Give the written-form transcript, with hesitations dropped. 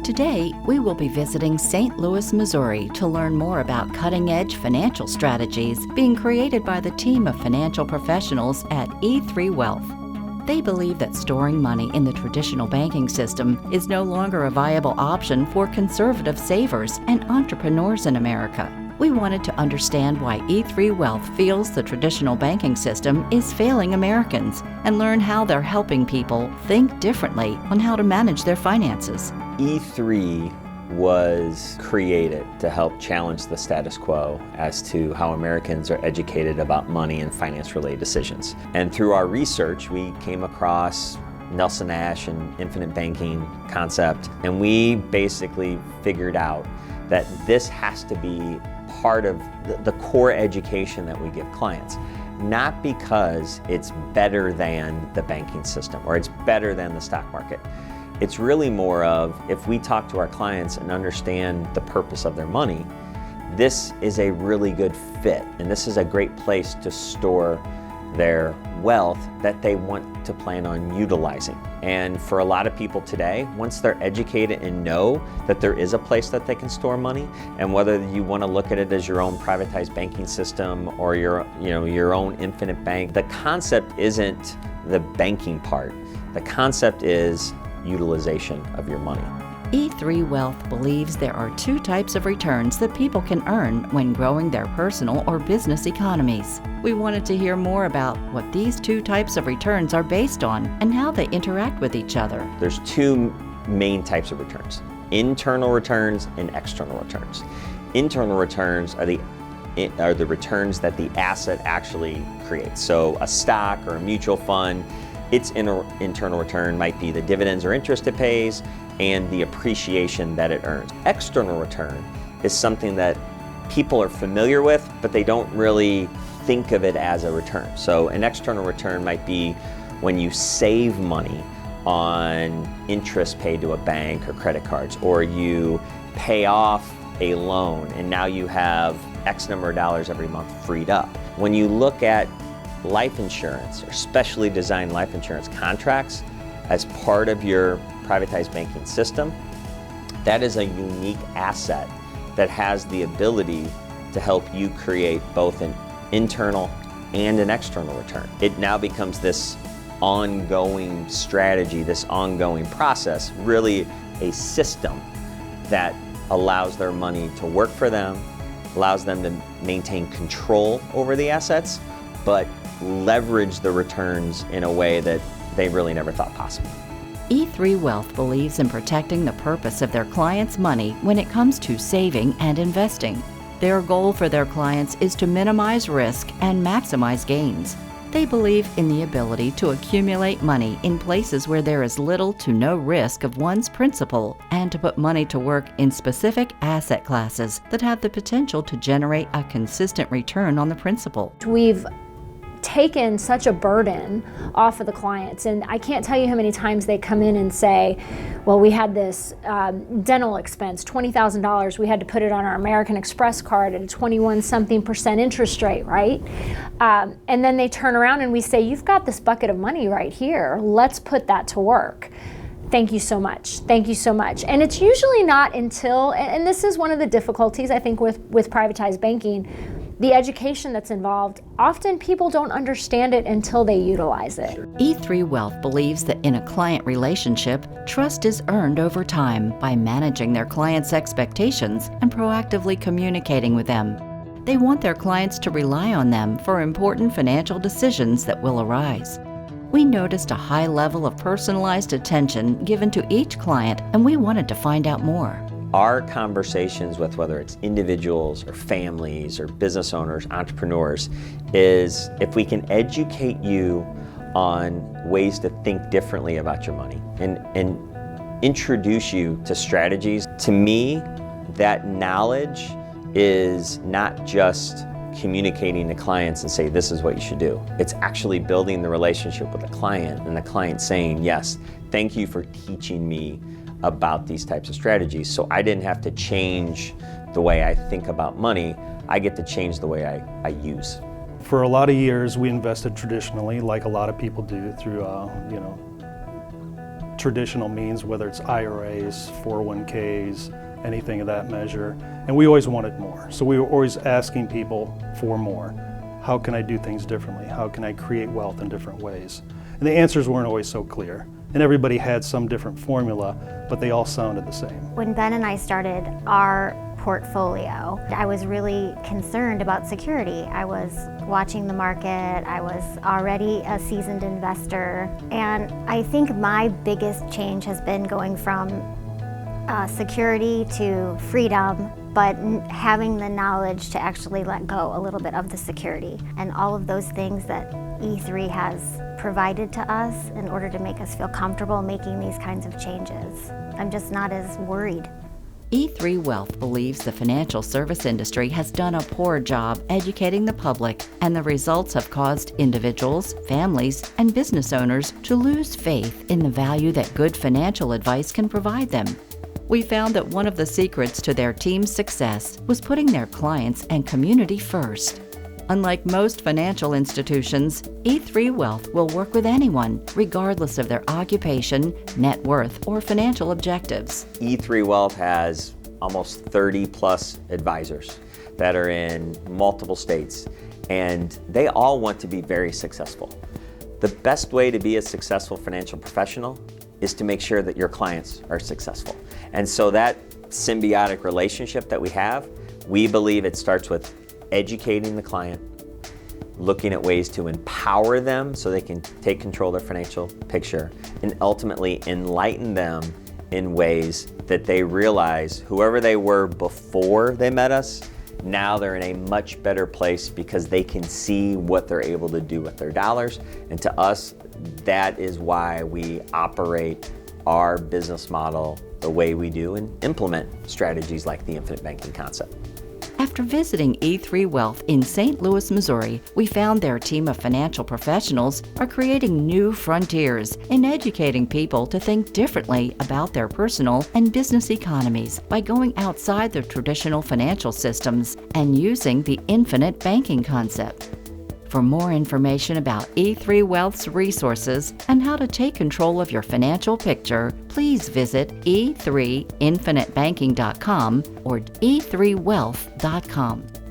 Today, we will be visiting St. Louis, Missouri to learn more about cutting-edge financial strategies being created by the team of financial professionals at E3 Wealth. They believe that storing money in the traditional banking system is no longer a viable option for conservative savers and entrepreneurs in America. We wanted to understand why E3 Wealth feels the traditional banking system is failing Americans and learn how they're helping people think differently on how to manage their finances. E3 was created to help challenge the status quo as to how Americans are educated about money and finance-related decisions. And through our research, we came across Nelson Nash and infinite banking concept, and we basically figured out that this has to be part of the core education that we give clients. Not because it's better than the banking system or it's better than the stock market. It's really more of, if we talk to our clients and understand the purpose of their money, this is a really good fit, and this is a great place to store their wealth that they want to plan on utilizing. And for a lot of people today, once they're educated and know that there is a place that they can store money, and whether you want to look at it as your own privatized banking system or your own infinite bank, the concept isn't the banking part. The concept is utilization of your money. E3 Wealth believes there are two types of returns that people can earn when growing their personal or business economies. We wanted to hear more about what these two types of returns are based on and how they interact with each other. There's two main types of returns: internal returns and external returns. Internal returns are the returns that the asset actually creates. So a stock or a mutual fund, its internal return might be the dividends or interest it pays and the appreciation that it earns. External return is something that people are familiar with, but they don't really think of it as a return. So an external return might be when you save money on interest paid to a bank or credit cards, or you pay off a loan and now you have X number of dollars every month freed up. When you look at life insurance or specially designed life insurance contracts as part of your privatized banking system, that is a unique asset that has the ability to help you create both an internal and an external return. It now becomes this ongoing strategy, this ongoing process, really a system that allows their money to work for them, allows them to maintain control over the assets, but leverage the returns in a way that they really never thought possible. E3 Wealth believes in protecting the purpose of their clients' money when it comes to saving and investing. Their goal for their clients is to minimize risk and maximize gains. They believe in the ability to accumulate money in places where there is little to no risk of one's principal, and to put money to work in specific asset classes that have the potential to generate a consistent return on the principal. We've taken such a burden off of the clients, and I can't tell you how many times they come in and say, well, we had this dental expense, $20,000, we had to put it on our American Express card at a 21-something% interest rate, right? And then they turn around and we say, you've got this bucket of money right here, let's put that to work. Thank you so much. Thank you so much. And it's usually not until, and this is one of the difficulties I think with privatized banking, the education that's involved. Often people don't understand it until they utilize it. E3 Wealth believes that in a client relationship, trust is earned over time by managing their clients' expectations and proactively communicating with them. They want their clients to rely on them for important financial decisions that will arise. We noticed a high level of personalized attention given to each client, and we wanted to find out more. Our conversations with whether it's individuals or families or business owners, entrepreneurs, is if we can educate you on ways to think differently about your money and introduce you to strategies. To me, that knowledge is not just communicating to clients and say, this is what you should do. It's actually building the relationship with the client and the client saying, yes, thank you for teaching me about these types of strategies. So I didn't have to change the way I think about money. I get to change the way I use. For a lot of years, we invested traditionally, like a lot of people do, through traditional means, whether it's IRAs, 401ks, anything of that measure. And we always wanted more. So we were always asking people for more. How can I do things differently? How can I create wealth in different ways? And the answers weren't always so clear. And everybody had some different formula, but they all sounded the same. When Ben and I started our portfolio, I was really concerned about security. I was watching the market. I was already a seasoned investor. And I think my biggest change has been going from security to freedom, but having the knowledge to actually let go a little bit of the security and all of those things that E3 has provided to us in order to make us feel comfortable making these kinds of changes. I'm just not as worried. E3 Wealth believes the financial service industry has done a poor job educating the public, and the results have caused individuals, families, and business owners to lose faith in the value that good financial advice can provide them. We found that one of the secrets to their team's success was putting their clients and community first. Unlike most financial institutions, E3 Wealth will work with anyone, regardless of their occupation, net worth, or financial objectives. E3 Wealth has almost 30 plus advisors that are in multiple states, and they all want to be very successful. The best way to be a successful financial professional is to make sure that your clients are successful. And so that symbiotic relationship that we have, we believe it starts with educating the client, looking at ways to empower them so they can take control of their financial picture, and ultimately enlighten them in ways that they realize whoever they were before they met us, now they're in a much better place because they can see what they're able to do with their dollars. And to us, that is why we operate our business model the way we do and implement strategies like the infinite banking concept. After visiting E3 Wealth in St. Louis, Missouri, we found their team of financial professionals are creating new frontiers in educating people to think differently about their personal and business economies by going outside the traditional financial systems and using the infinite banking concept. For more information about E3 Wealth's resources and how to take control of your financial picture, please visit e3infinitebanking.com or e3wealth.com.